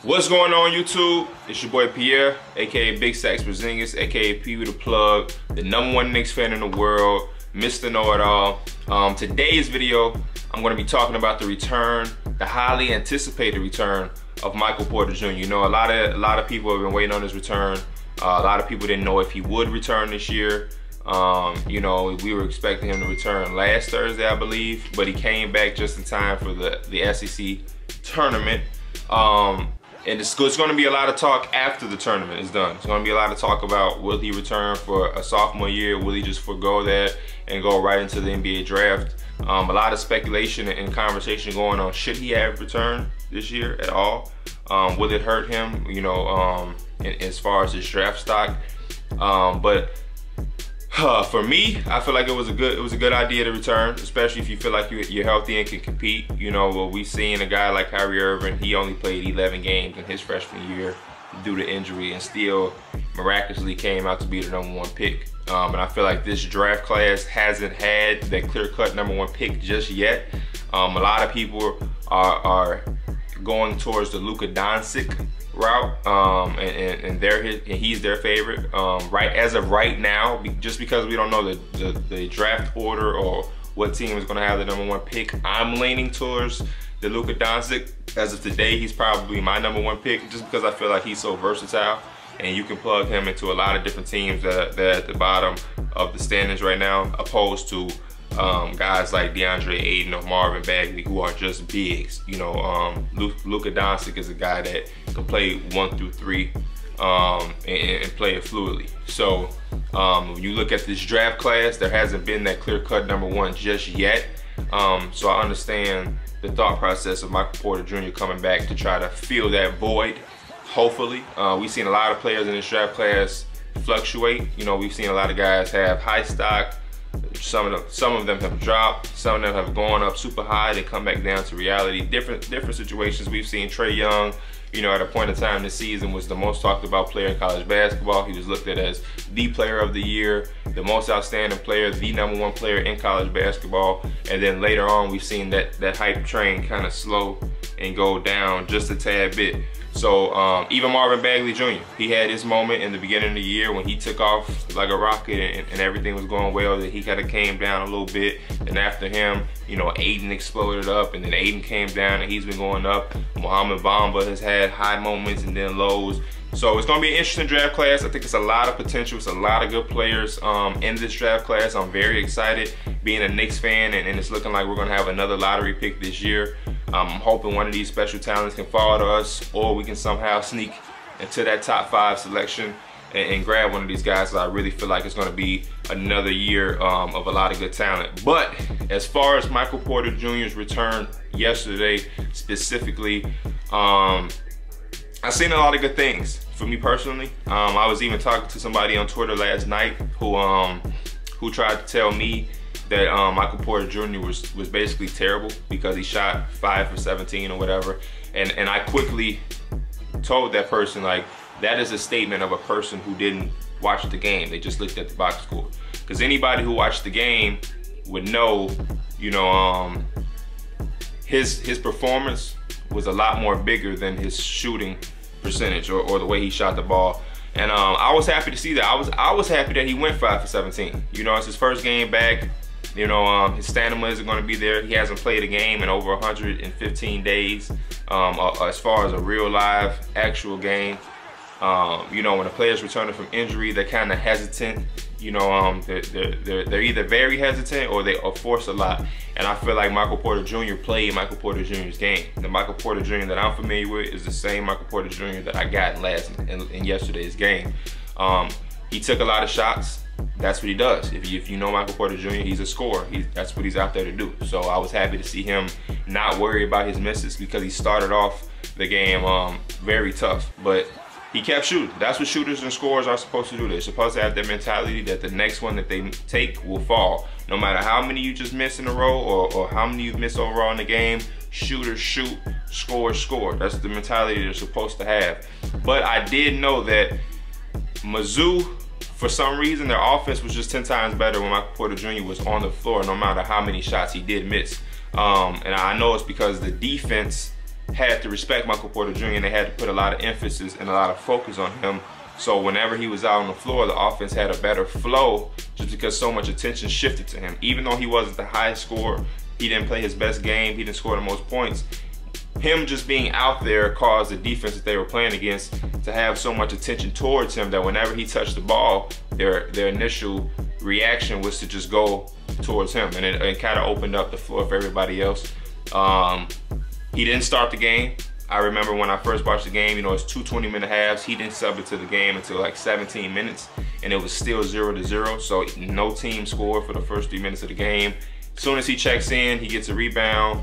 What's going on, YouTube? It's your boy Pierre, aka Big Stacks Porzingis, aka P with the Plug, the #1 Knicks fan in the world, Mr. Know-It-All. Today's video, I'm going to be talking about the return, the highly anticipated return of Michael Porter Jr. You know, a lot of people have been waiting on his return. A lot of people didn't know if he would return this year. You know, we were expecting him to return last Thursday, I believe, but he came back just in time for the SEC tournament. And it's going to be a lot of talk after the tournament is done. It's going to be a lot of talk about, will he return for a sophomore year? Will he just forego that and go right into the NBA draft? A lot of speculation and conversation going on. Should he have returned this year at all? Will it hurt him, you know, as far as his draft stock? For me, I feel like it was a good idea to return, especially if you feel like you're healthy and can compete. You know, well, we've seen a guy like Kyrie Irving. He only played 11 games in his freshman year due to injury, and still miraculously came out to be the #1 pick. And I feel like this draft class hasn't had that clear-cut #1 pick just yet. A lot of people are going towards the Luka Doncic route, and he's their favorite. Right as of right now, just because we don't know the draft order or what team is going to have the #1 pick, I'm leaning towards the Luka Doncic. As of today, he's probably my #1 pick, just because I feel like he's so versatile, and you can plug him into a lot of different teams that are at the bottom of the standings right now, opposed to guys like DeAndre Ayton or Marvin Bagley, who are just bigs. You know, Luka Doncic is a guy that can play 1 through 3 and play it fluidly. So when you look at this draft class, there hasn't been that clear-cut #1 just yet. So I understand the thought process of Michael Porter Jr. coming back to try to fill that void, hopefully. We've seen a lot of players in this draft class fluctuate. You know, we've seen a lot of guys have high stock. Some of them have dropped. Some of them have gone up super high. They come back down to reality. Different situations. We've seen Trae Young, you know, at a point in time this season was the most talked about player in college basketball. He was looked at as the player of the year, the most outstanding player, the #1 player in college basketball. And then later on, we've seen that hype train kind of slow and go down just a tad bit. So even Marvin Bagley Jr., he had his moment in the beginning of the year when he took off like a rocket and everything was going well, that he kind of came down a little bit. And after him, you know, Ayton exploded up, and then Ayton came down and he's been going up. Mohamed Bamba has had high moments and then lows. So it's going to be an interesting draft class. I think it's a lot of potential. It's a lot of good players in this draft class. I'm very excited being a Knicks fan, and it's looking like we're going to have another lottery pick this year. I'm hoping one of these special talents can fall to us, or we can somehow sneak into that top 5 selection and grab one of these guys. So I really feel like it's going to be another year of a lot of good talent. But as far as Michael Porter Jr.'s return yesterday specifically, I've seen a lot of good things for me personally. I was even talking to somebody on Twitter last night who tried to tell me that Michael Porter Jr. was basically terrible because he shot 5 for 17 or whatever. And I quickly told that person, like, that is a statement of a person who didn't watch the game. They just looked at the box score. Because anybody who watched the game would know, you know, his performance was a lot more bigger than his shooting percentage or the way he shot the ball. And I was happy to see that. I was happy that he went 5 for 17. You know, it's his first game back. You know, his stamina isn't going to be there. He hasn't played a game in over 115 days as far as a real live actual game. You know, when a player's returning from injury, they're kind of hesitant. You know, they're either very hesitant or they force a lot. And I feel like Michael Porter Jr. played Michael Porter Jr.'s game. The Michael Porter Jr. that I'm familiar with is the same Michael Porter Jr. that I got in yesterday's game. He took a lot of shots. That's what he does. If you know Michael Porter Jr., he's a scorer. That's what he's out there to do. So I was happy to see him not worry about his misses, because he started off the game very tough. But he kept shooting. That's what shooters and scorers are supposed to do. They're supposed to have that mentality that the next one that they take will fall. No matter how many you just miss in a row or how many you've missed overall in the game, shooters shoot, scorers score. That's the mentality they're supposed to have. But I did know that Mizzou, for some reason, their offense was just 10 times better when Michael Porter Jr. was on the floor, no matter how many shots he did miss. And I know it's because the defense had to respect Michael Porter Jr. and they had to put a lot of emphasis and a lot of focus on him. So whenever he was out on the floor, the offense had a better flow just because so much attention shifted to him. Even though he wasn't the highest scorer, he didn't play his best game, he didn't score the most points. Him just being out there caused the defense that they were playing against to have so much attention towards him that whenever he touched the ball, their initial reaction was to just go towards him, and it kind of opened up the floor for everybody else. He didn't start the game. I remember when I first watched the game, you know, it's 2 20-minute halves. He didn't sub it to the game until like 17 minutes, and it was still 0-0. So no team scored for the first 3 minutes of the game. As soon as he checks in, he gets a rebound,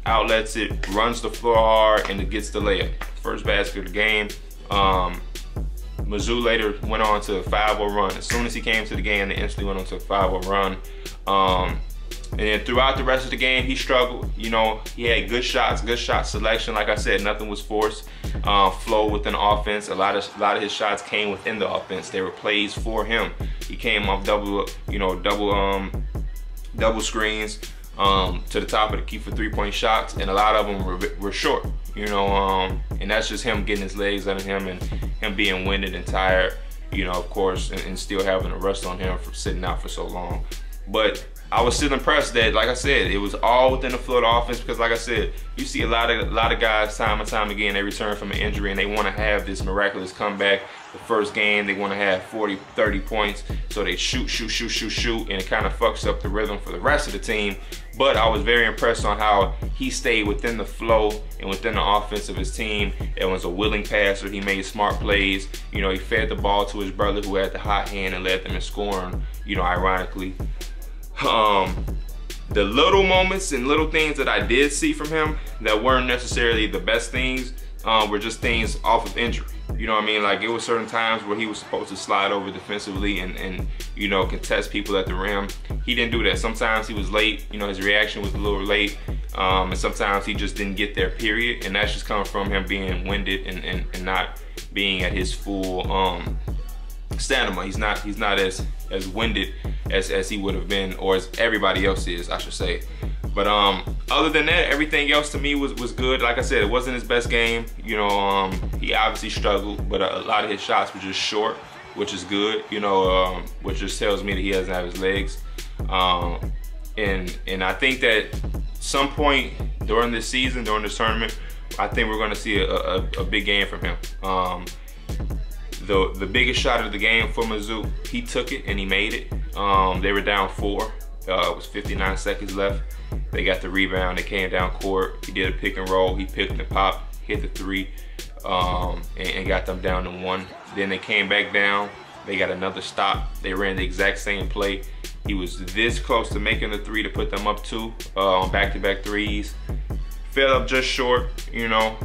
outlets it, runs the floor hard, and it gets the layup. First basket of the game. Mizzou later went on to a 5-0 run. As soon as he came to the game, they instantly went on to a 5-0 run. And then throughout the rest of the game, he struggled. You know, he had good shots, good shot selection. Like I said, nothing was forced. Flow within the offense. A lot of his shots came within the offense. They were plays for him. He came off double screens to the top of the key for 3-point shots, and a lot of them were short. You know, and that's just him getting his legs under him and him being winded and tired. You know, of course, and still having a rust on him for sitting out for so long. But I was still impressed that, like I said, it was all within the flow of the offense, because like I said, you see a lot of guys time and time again, they return from an injury and they want to have this miraculous comeback. The first game, they want to have 40, 30 points, so they shoot, and it kind of fucks up the rhythm for the rest of the team. But I was very impressed on how he stayed within the flow and within the offense of his team. It was a willing passer. He made smart plays. You know, he fed the ball to his brother who had the hot hand and led them in scoring, you know, ironically. The little moments and little things that I did see from him that weren't necessarily the best things were just things off of injury. You know what I mean? Like, it was certain times where he was supposed to slide over defensively and you know, contest people at the rim. He didn't do that. Sometimes he was late. You know, his reaction was a little late. And sometimes he just didn't get there, period. And that's just coming from him being winded and not being at his full stamina. He's not as winded as he would have been, or as everybody else is, I should say. But other than that, everything else to me was good. Like I said, it wasn't his best game. You know, he obviously struggled, but a lot of his shots were just short, which is good. You know, which just tells me that he doesn't have his legs. And I think that some point during this season, during this tournament, I think we're going to see a big game from him. The biggest shot of the game for Mizzou, he took it and he made it. They were down 4. It was 59 seconds left. They got the rebound. They came down court. He did a pick and roll. He picked the pop, hit the 3, and got them down to 1. Then they came back down. They got another stop. They ran the exact same play. He was this close to making the 3 to put them up 2 on back-to-back threes. Fell up just short, you know,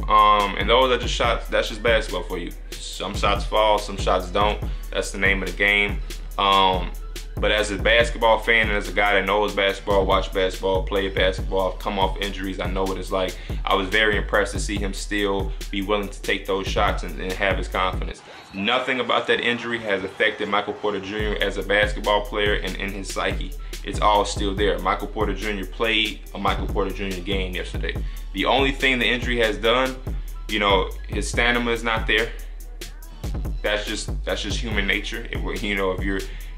and those are just shots. That's just basketball for you. Some shots fall, some shots don't. That's the name of the game. But as a basketball fan and as a guy that knows basketball, watch basketball, play basketball, come off injuries, I know what it's like. I was very impressed to see him still be willing to take those shots and have his confidence. Nothing about that injury has affected Michael Porter Jr. as a basketball player and in his psyche. It's all still there. Michael Porter Jr. played a Michael Porter Jr. game yesterday. The only thing the injury has done, you know, his stamina is not there. That's just human nature. You know, if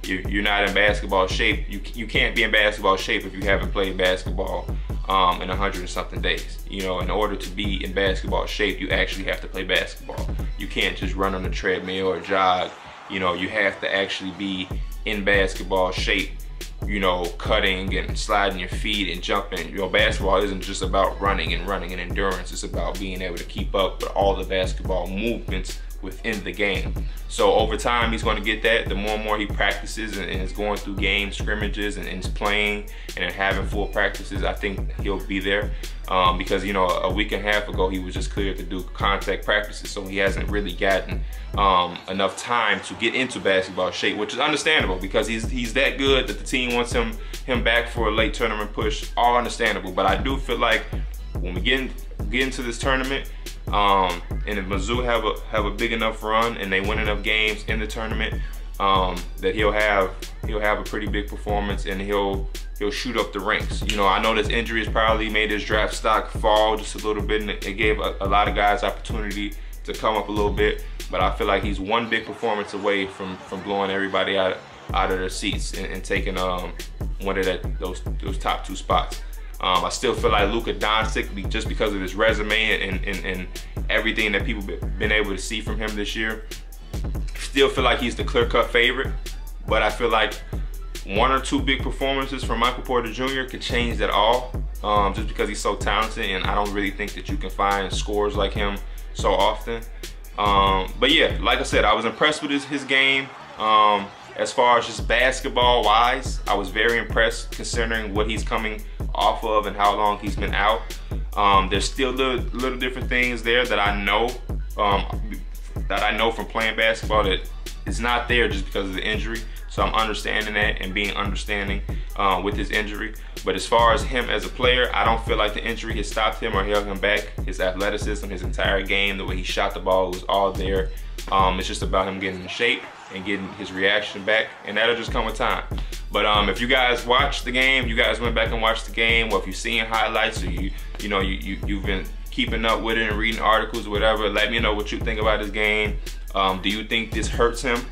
you're not in basketball shape, you can't be in basketball shape if you haven't played basketball in 100 and something days. You know, in order to be in basketball shape, you actually have to play basketball. You can't just run on a treadmill or jog. You know, you have to actually be in basketball shape, you know, cutting and sliding your feet and jumping. You know, basketball isn't just about running and endurance. It's about being able to keep up with all the basketball movements within the game. So over time, he's going to get that. The more and more he practices and is going through game scrimmages and is playing and having full practices, I think he'll be there. Because, you know, a week and a half ago, he was just cleared to do contact practices, so he hasn't really gotten enough time to get into basketball shape, which is understandable because he's that good that the team wants him back for a late tournament push. All understandable, but I do feel like when we get into this tournament, and if Mizzou have a big enough run and they win enough games in the tournament, that he'll have a pretty big performance and he'll he'll shoot up the ranks. You know, I know this injury has probably made his draft stock fall just a little bit, and it gave a lot of guys opportunity to come up a little bit. But I feel like he's one big performance away from blowing everybody out of their seats and taking one of those top 2 spots. I still feel like Luka Doncic, just because of his resume and everything that people been able to see from him this year, still feel like he's the clear-cut favorite. But I feel like 1 or 2 big performances from Michael Porter Jr. could change that all, just because he's so talented, and I don't really think that you can find scores like him so often. But yeah, like I said, I was impressed with his game. As far as just basketball wise, I was very impressed considering what he's coming off of and how long he's been out. There's still little different things there that I know from playing basketball that is not there just because of the injury. So I'm understanding that and being understanding with his injury. But as far as him as a player, I don't feel like the injury has stopped him or held him back. His athleticism, his entire game, the way he shot the ball was all there. It's just about him getting in shape and getting his reaction back, and that'll just come with time. But if you guys watched the game, you guys went back and watched the game, or if you've seen highlights, or you've been keeping up with it and reading articles or whatever, let me know what you think about this game. Do you think this hurts him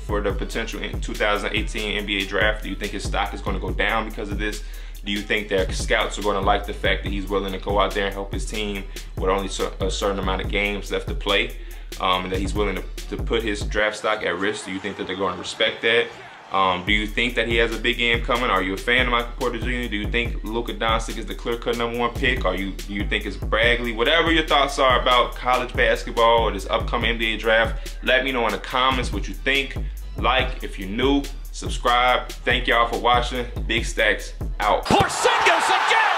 for the potential in 2018 NBA draft? Do you think his stock is going to go down because of this? Do you think that scouts are going to like the fact that he's willing to go out there and help his team with only a certain amount of games left to play, and that he's willing to put his draft stock at risk? Do you think that they're going to respect that? Do you think that he has a big game coming? Are you a fan of Michael Porter Jr.? Do you think Luka Doncic is the clear-cut #1 pick? Do you think it's Bagley? Whatever your thoughts are about college basketball or this upcoming NBA draft, let me know in the comments what you think. Like if you're new, subscribe. Thank y'all for watching. Big Stacks out. Porzingis again!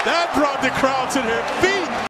That brought the crowd to their feet.